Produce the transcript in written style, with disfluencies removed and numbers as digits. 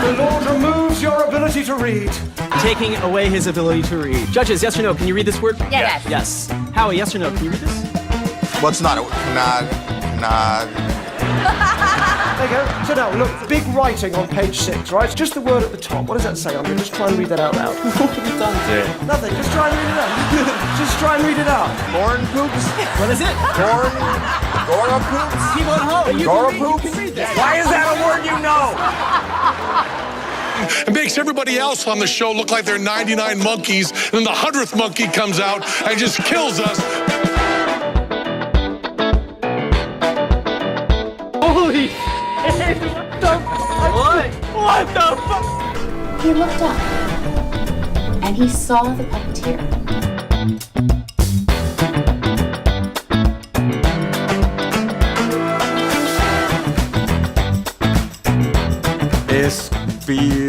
The Lord removes your ability to read. Taking away his ability to read. Judges, yes or no? Can you read this word? Yes. Yes. Howie, yes or no? Can you read this? What's not? Nah. There you go. So now, look, big writing on page 6, right? Just the word at the top. What does that say? I'm going to just try and read that out loud. What have you done? Nothing. Just try and read it out. Just try and read it out. Corn poops? What is it? Gora poops? People at home. Gora poops? You can read this. Why is that a word you know? It makes everybody else on the show look like they're 99 monkeys, and then the 100th monkey comes out and just kills us. Holy What the fuck? He looked up, and he saw the puppeteer. Espio.